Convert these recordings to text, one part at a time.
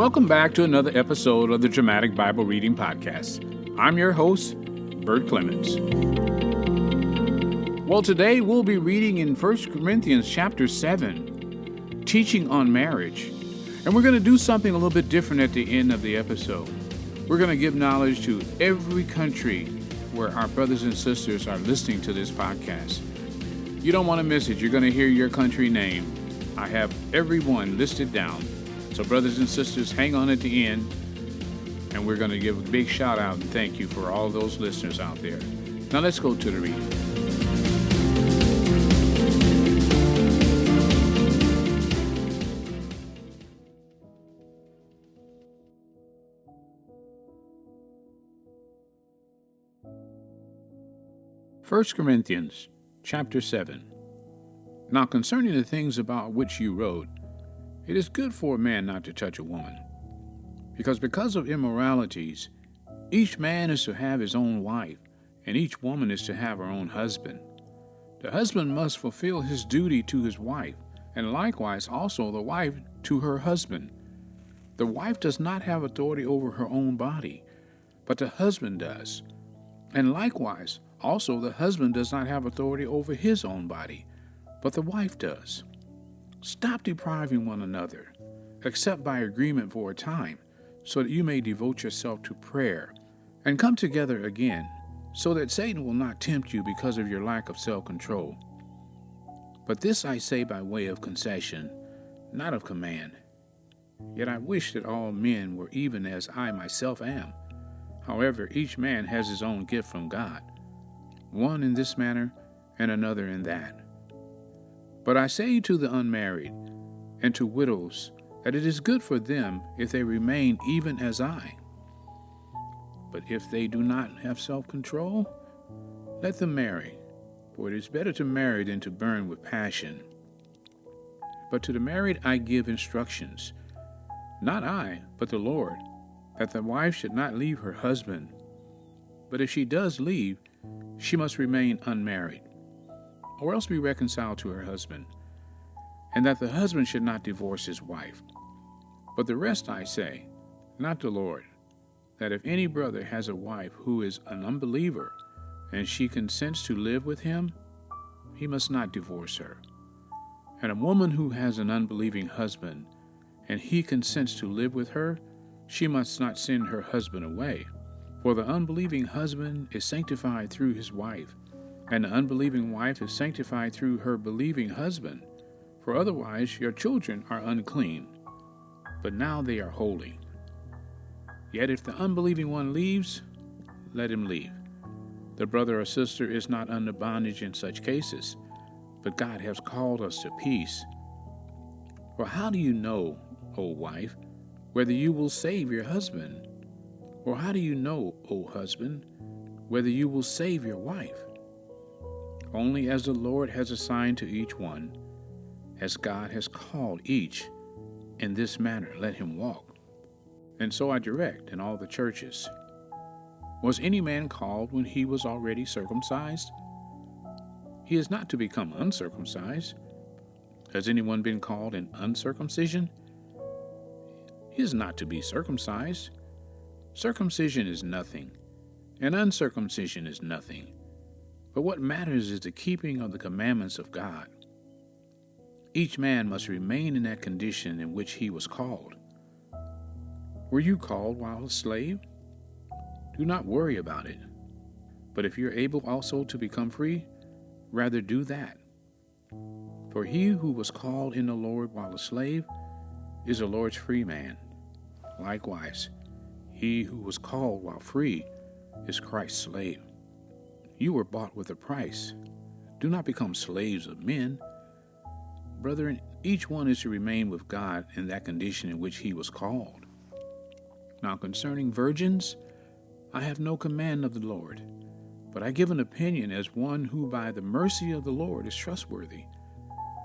Welcome back to another episode of the Dramatic Bible Reading Podcast. I'm your host, Bert Clemens. Well, today we'll be reading in 1Corinthians chapter 7, teaching on marriage. And we're going to do something a little bit different at the end of the episode. We're going to give knowledge to every country where our brothers and sisters are listening to this podcast. You don't want to miss it. You're going to hear your country name. I have everyone listed down. So brothers and sisters, hang on at the end, and we're going to give a big shout out and thank you for all those listeners out there. Now let's go to the reading. First Corinthians chapter 7. Now concerning the things about which you wrote, it is good for a man not to touch a woman, because of immoralities, each man is to have his own wife, and each woman is to have her own husband. The husband must fulfill his duty to his wife, and likewise also the wife to her husband. The wife does not have authority over her own body, but the husband does. And likewise also the husband does not have authority over his own body, but the wife does. Stop depriving one another, except by agreement for a time, so that you may devote yourself to prayer, and come together again, so that Satan will not tempt you because of your lack of self-control. But this I say by way of concession, not of command. Yet I wish that all men were even as I myself am. However, each man has his own gift from God, one in this manner and another in that. But I say to the unmarried and to widows that it is good for them if they remain even as I. But if they do not have self-control, let them marry, for it is better to marry than to burn with passion. But to the married I give instructions, not I, but the Lord, that the wife should not leave her husband. But if she does leave, she must remain unmarried, or else be reconciled to her husband, and that the husband should not divorce his wife. But the rest I say, not the Lord, that if any brother has a wife who is an unbeliever, and she consents to live with him, he must not divorce her. And a woman who has an unbelieving husband, and he consents to live with her, she must not send her husband away. For the unbelieving husband is sanctified through his wife, and the unbelieving wife is sanctified through her believing husband. For otherwise your children are unclean, but now they are holy. Yet if the unbelieving one leaves, let him leave. The brother or sister is not under bondage in such cases, but God has called us to peace. For how do you know, O wife, whether you will save your husband? Or how do you know, O husband, whether you will save your wife? Only as the Lord has assigned to each one, as God has called each, in this manner let him walk. And so I direct in all the churches. Was any man called when he was already circumcised? He is not to become uncircumcised. Has anyone been called in uncircumcision? He is not to be circumcised. Circumcision is nothing, and uncircumcision is nothing. But what matters is the keeping of the commandments of God. Each man must remain in that condition in which he was called. Were you called while a slave? Do not worry about it. But if you're able also to become free, rather do that. For he who was called in the Lord while a slave is the Lord's free man. Likewise, he who was called while free is Christ's slave. You were bought with a price. Do not become slaves of men. Brethren, each one is to remain with God in that condition in which he was called. Now concerning virgins, I have no command of the Lord, but I give an opinion as one who by the mercy of the Lord is trustworthy.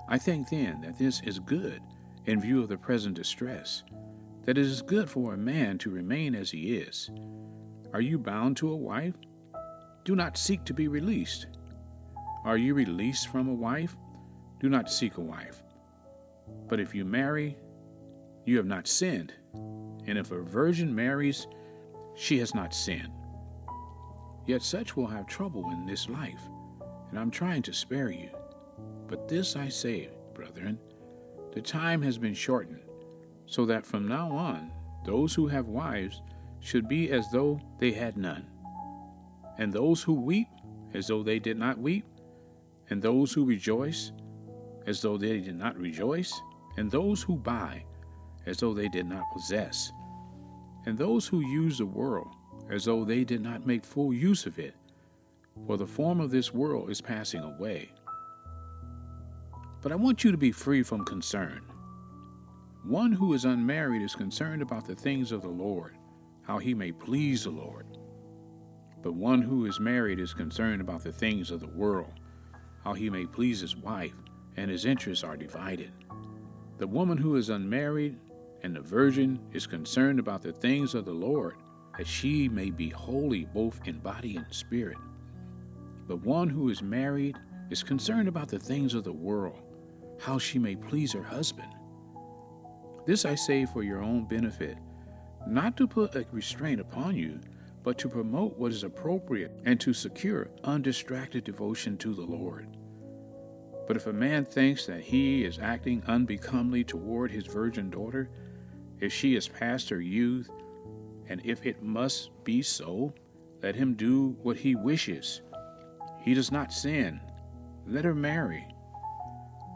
I think then that this is good in view of the present distress, that it is good for a man to remain as he is. Are you bound to a wife? Do not seek to be released. Are you released from a wife? Do not seek a wife. But if you marry, you have not sinned. And if a virgin marries, she has not sinned. Yet such will have trouble in this life, and I'm trying to spare you. But this I say, brethren, the time has been shortened, so that from now on those who have wives should be as though they had none, and those who weep as though they did not weep, and those who rejoice as though they did not rejoice, and those who buy as though they did not possess, and those who use the world as though they did not make full use of it, for the form of this world is passing away. But I want you to be free from concern. One who is unmarried is concerned about the things of the Lord, how he may please the Lord. But one who is married is concerned about the things of the world, how he may please his wife, and his interests are divided. The woman who is unmarried and the virgin is concerned about the things of the Lord, that she may be holy both in body and spirit. But one who is married is concerned about the things of the world, how she may please her husband. This I say for your own benefit, not to put a restraint upon you, but to promote what is appropriate and to secure undistracted devotion to the Lord. But if a man thinks that he is acting unbecomingly toward his virgin daughter, if she is past her youth, and if it must be so, let him do what he wishes. He does not sin. Let her marry.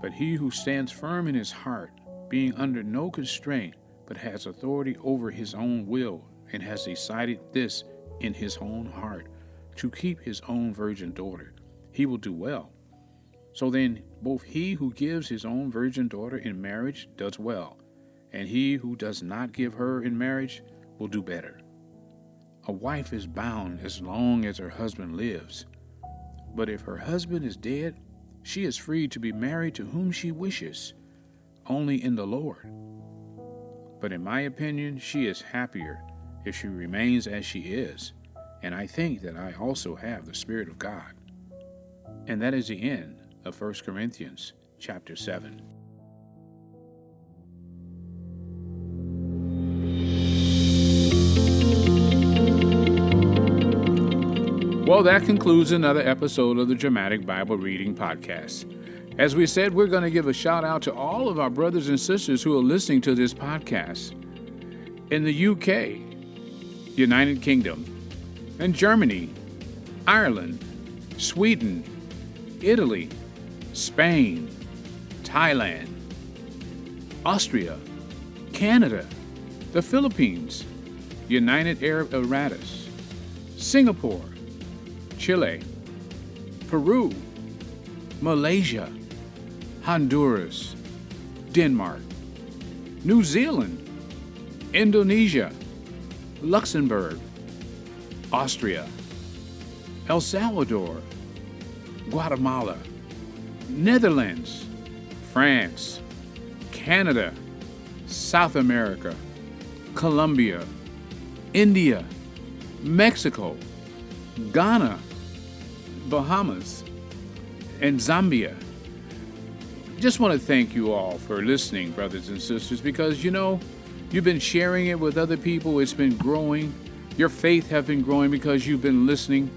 But he who stands firm in his heart, being under no constraint, but has authority over his own will, and has decided this in his own heart, to keep his own virgin daughter, he will do well. So then, both he who gives his own virgin daughter in marriage does well, and he who does not give her in marriage will do better. A wife is bound as long as her husband lives. But if her husband is dead, she is free to be married to whom she wishes, only in the Lord. But in my opinion, she is happier if she remains as she is, and I think that I also have the Spirit of God. And that is the end of 1Corinthians chapter 7. Well, that concludes another episode of the Dramatic Bible Reading Podcast. As we said, we're going to give a shout out to all of our brothers and sisters who are listening to this podcast in the UK, United Kingdom, and Germany, Ireland, Sweden, Italy, Spain, Thailand, Austria, Canada, the Philippines, United Arab Emirates, Singapore, Chile, Peru, Malaysia, Honduras, Denmark, New Zealand, Indonesia, Luxembourg, Austria, El Salvador, Guatemala, Netherlands, France, Canada, South America, Colombia, India, Mexico, Ghana, Bahamas, and Zambia. Just want to thank you all for listening, brothers and sisters, because you've been sharing it with other people. It's been growing. Your faith has been growing because you've been listening.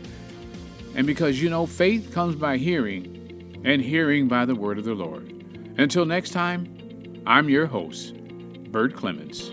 And because faith comes by hearing, and hearing by the word of the Lord. Until next time, I'm your host, Bert Clemens.